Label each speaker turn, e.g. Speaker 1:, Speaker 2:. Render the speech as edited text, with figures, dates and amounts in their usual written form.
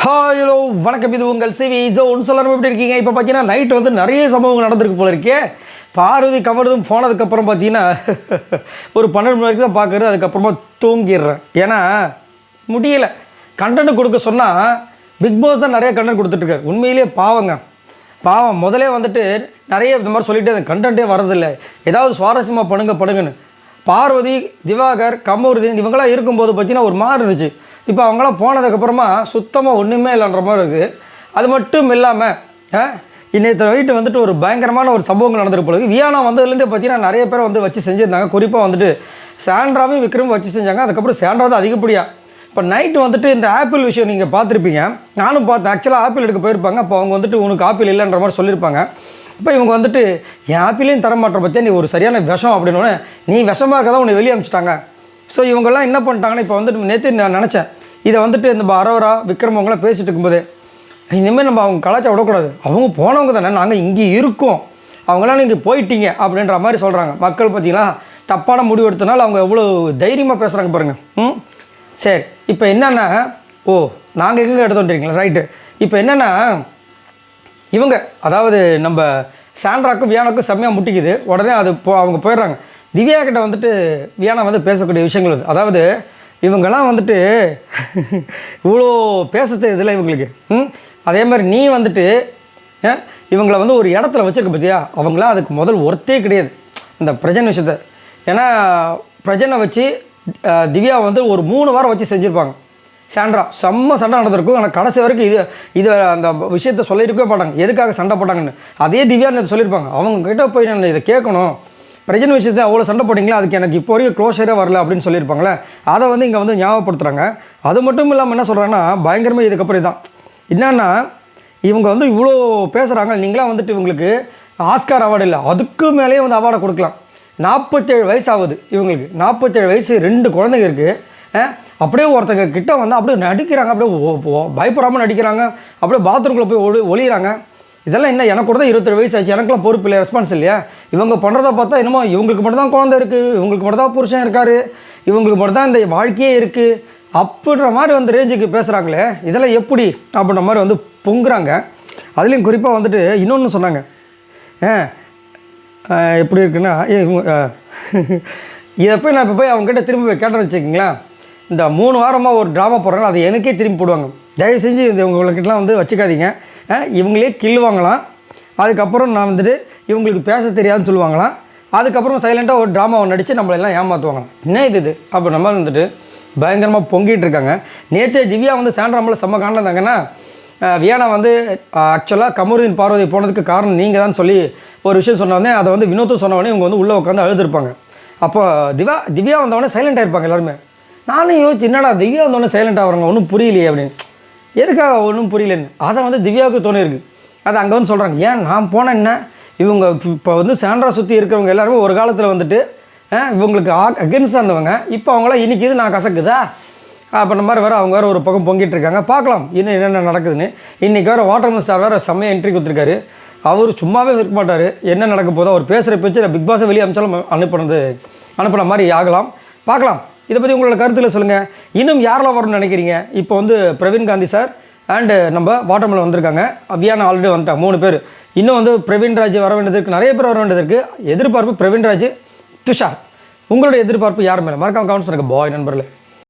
Speaker 1: Hello வணக்கம், இது உங்கள் சிவி ஜோன். சொல்லணும் எப்படி இருக்கீங்க? இப்போ பார்த்தீங்கன்னா நைட்டு வந்து நிறைய சம்பவங்கள் நடந்திருக்கு போல இருக்கே. பார்வதி கவர்தும் போனதுக்கப்புறம் பார்த்தீங்கன்னா ஒரு 12 மணி வரைக்கும் தான் பார்க்குறது. அதுக்கப்புறமா தூங்கிடுறேன். ஏன்னா முடியலை. கண்டென்ட் கொடுக்க சொன்னால் பிக் பாஸ் தான் நிறைய கண்டென்ட் கொடுத்துட்ருக்காரு. உண்மையிலேயே பாவம். முதலே வந்துட்டு நிறைய இந்த மாதிரி சொல்லிவிட்டு அந்த கண்டென்ட்டே வரதில்லை. ஏதாவது சுவாரஸ்யமாக பண்ணுங்கன்னு. பார்வதி, திவாகர், கமருதீன் இவங்களாம் இருக்கும்போது பார்த்தீங்கன்னா ஒரு மாதிரி இருந்துச்சு. இப்போ அவங்களாம் போனதுக்கப்புறமா சுத்தமாக ஒன்றுமே இல்லைன்ற மாதிரி இருக்குது. அது மட்டும் இல்லாமல் இன்னைக்கு நைட்டு வந்துட்டு ஒரு பயங்கரமான ஒரு சம்பவங்கள் நடந்திருக்கு போல இருக்குது. வியானா வந்ததுலேருந்தே பார்த்தீங்கன்னா நிறைய பேர் வந்து வச்சு செஞ்சுருந்தாங்க. குறிப்பாக வந்துட்டு சாண்ட்ராவையும் விக்ரமும் வச்சு செஞ்சாங்க. அதுக்கப்புறம் சாண்ட்ரா தான் அதிகப்படியாக. இப்போ நைட்டு வந்துட்டு இந்த ஆப்பிள் விஷயம் நீங்கள் பார்த்துருப்பீங்க. நானும் பார்த்தேன். ஆக்சுவலாக ஆப்பிள் எடுக்க போயிருப்பாங்க. அப்போ அவங்க வந்துட்டு உனக்கு ஆப்பிள் இல்லைன்ற மாதிரி சொல்லியிருப்பாங்க. இப்போ இவங்க வந்துட்டு என் ஆப்பிளையும் தரமாட்டற பற்றியா, நீ ஒரு சரியான விஷம் அப்படின்னோடனே, நீ விஷமாக இருக்க தான் உன்னை வெளியே அனுப்பிச்சிட்டாங்க. ஸோ இவங்கெல்லாம் என்ன பண்ணிட்டாங்கன்னா, இப்போ வந்துட்டு நேற்று நான் நினச்சேன் இதை வந்துட்டு இந்த அரோரா விக்ரம் அவங்களாம் பேசிகிட்டு இருக்கும்போது, இனிமேல் நம்ம அவங்க கலாச்சா விடக்கூடாது. அவங்க போனவங்க தானே, நாங்கள் இங்கே இருக்கோம், அவங்களாம் நீங்கள் போயிட்டீங்க அப்படின்ற மாதிரி சொல்கிறாங்க. மக்கள் பார்த்தீங்களா தப்பான முடிவு எடுத்தனால அவங்க எவ்வளோ தைரியமாக பேசுகிறாங்க பாருங்கள். சரி, இப்போ என்னென்னா நாங்கள் எங்கே எடுத்துட்டுறீங்களா? ரைட்டு. இப்போ என்னென்னா இவங்க அதாவது நம்ம சாண்ட்ராக்கும் வியானாக்கும் செம்மையாக முட்டிக்குது. உடனே அது அவங்க போயிடுறாங்க. திவ்யா கிட்ட வந்துட்டு வியானா வந்து பேசக்கூடிய விஷயங்கள் அது. அதாவது இவங்கெல்லாம் வந்துட்டு இவ்வளோ பேச தெரியுதில்ல இவங்களுக்கு. அதே மாதிரி நீ வந்துட்டு இவங்களை வந்து ஒரு இடத்துல வச்சுருக்க பார்த்தியா, அவங்களாம் அதுக்கு முதல் ஒர்த்தே கிடையாது இந்த பிரஜன் விஷயத்தை. ஏன்னா பிரஜனை வச்சு திவ்யா வந்து ஒரு 3 வாரம் வச்சு செஞ்சுருப்பாங்க. சாண்ட்ரா செம்ம சண்டை நடந்திருக்கும். ஆனால் கடைசி வரைக்கும் இது அந்த விஷயத்த சொல்லியிருக்கவே மாட்டாங்க, எதுக்காக சண்டை போட்டாங்கன்னு. அதே திவ்யா சொல்லியிருப்பாங்க. அவங்க கிட்ட போய் நான் இதை கேட்கணும், பிரச்சனை விஷயத்தை அவ்வளோ சண்டை போட்டிங்களா, அதுக்கு எனக்கு இப்போ வரைக்கும் க்ளோஷரே வரல அப்படின்னு சொல்லியிருப்பாங்களே. அதை வந்து இங்கே வந்து ஞாபகப்படுத்துகிறாங்க. அது மட்டும் இல்லாமல் என்ன சொல்கிறாங்கன்னா பயங்கரமாக இதுக்கப்புறம் இதுதான் என்னன்னா, இவங்க வந்து இவ்வளோ பேசுகிறாங்க. நீங்களாம் வந்துட்டு இவங்களுக்கு ஆஸ்கார் அவார்டு இல்லை, அதுக்கு மேலேயே வந்து அவார்டை கொடுக்கலாம். 47 வயசு ஆகுது இவங்களுக்கு. 47 வயசு, 2 குழந்தைங்க இருக்குது. அப்படியே ஒருத்தங்க கிட்ட வந்து அப்படியே நடிக்கிறாங்க, அப்படியே பயப்படாமல் நடிக்கிறாங்க, அப்படியே பாத்ரூம்குள்ளே போய் ஒளிகிறாங்க. இதெல்லாம் என்ன, எனக்கு கூட தான் 27 வயசு ஆச்சு, எனக்குலாம் பொறுப்பு இல்லை, ரெஸ்பான்ஸ் இல்லையா? இவங்க பண்ணுறத பார்த்தா என்னமோ இவங்களுக்கு மட்டும் தான் குழந்தை இருக்குது, இவங்களுக்கு மட்டும் தான் புருஷன் இருக்கார், இவங்களுக்கு மட்டும் தான் இந்த வாழ்க்கையே இருக்குது அப்படின்ற மாதிரி வந்து ரேஞ்சுக்கு பேசுகிறாங்களே, இதெல்லாம் எப்படி அப்படின்ற மாதிரி வந்து பொங்குறாங்க. அதுலேயும் குறிப்பாக வந்துட்டு இன்னொன்று சொன்னாங்க. எப்படி இருக்குன்னா இதை போய் நான் இப்போ போய் அவங்ககிட்ட திரும்பி போய் கேட்டேன்னு வச்சுக்கிங்களேன், இந்த 3 வாரமாக ஒரு ட்ராமா போடுறாங்க, அதை எனக்கே திரும்பி போடுவாங்க. தயவு செஞ்சு இது உங்கள்கிட்டலாம் வந்து வச்சுக்காதீங்க. இவங்களே கில்லுவாங்களாம். அதுக்கப்புறம் நான் வந்துட்டு இவங்களுக்கு பேச தெரியாதுன்னு சொல்லுவாங்களாம். அதுக்கப்புறம் சைலண்ட்டாக ஒரு ட்ராமாவை நடித்து நம்மளெல்லாம் ஏமாற்றுவாங்களாம். என்ன இது அப்போ நம்ம வந்துட்டு பயங்கரமாக பொங்கிட்டு இருக்காங்க. நேற்றே திவ்யா வந்து சாண்ட்ராமில் செம்ம காண்டதாங்கன்னா, வியானா வந்து ஆக்சுவலாக கமருதீன் பார்வதி போனதுக்கு காரணம் நீங்கள் தான் சொல்லி ஒரு விஷயம் சொன்னோடனே, அதை வந்து வினோத்தும் சொன்னவொடனே இவங்க வந்து உள்ளே உட்காந்து அழுதுருப்பாங்க. அப்போ திவ்யா வந்தவொடனே சைலண்ட்டாக இருப்பாங்க எல்லாருமே. நானும் யோசிச்சு என்னடா திவ்யா வந்தோடனே சைலண்ட்டாக வராங்க, ஒன்றும் புரியலையே அப்படின்னு. எதுக்காக ஒன்றும் புரியலன்னு அதை வந்து திவ்யாவுக்கு தோணிருக்கு. அதை அங்கே வந்து சொல்கிறாங்க, ஏன் நான் போனேன் என்ன, இவங்க இப்போ வந்து சாண்ட்ரா சுற்றி இருக்கிறவங்க எல்லாருமே ஒரு காலத்தில் வந்துட்டு இவங்களுக்கு அகென்ஸ்டாக இருந்தவங்க, இப்போ அவங்களாம் இன்றைக்கி இது நான் கசக்குதா அப்படின்ற மாதிரி வேறு அவங்க வேறு ஒரு பக்கம் பொங்கிட்டு இருக்காங்க. பார்க்கலாம் இன்னும் என்னென்ன நடக்குதுன்னு. இன்றைக்கி வேறு வாட்டர்மெலன் ஸ்டார் வேறு செம்மையாக என்ட்ரி கொடுத்துருக்காரு. அவர் சும்மாவே இருக்க மாட்டார், என்ன நடக்க போதோ அவர் பேசுகிற பேச்சு பிக் பாஸை வெளியே அனுப்பிச்சாலும் அனுப்பின மாதிரி ஆகலாம். பார்க்கலாம். இதை பற்றி உங்களோட கருத்தில் சொல்லுங்கள். இன்னும் யாரெல்லாம் வரணும்னு நினைக்கிறீங்க? இப்போ வந்து பிரவீன் காந்தி சார் அண்டு நம்ம வாட்டர்மெலன் வந்திருக்காங்க. வியானா ஆல்ரெடி வந்துட்டாங்க 3 பேர். இன்னும் வந்து பிரவீன் ராஜ் வர வேண்டியதற்கு நிறைய பேர் வர வேண்டியதற்கு. எதிர்பார்ப்பு பிரவீன் ராஜ், துஷார். உங்களுடைய எதிர்பார்ப்பு யார் மேலே? மறக்காம கமெண்ட்ஸ் பண்ணுங்கள். பாய் நண்பர்களே.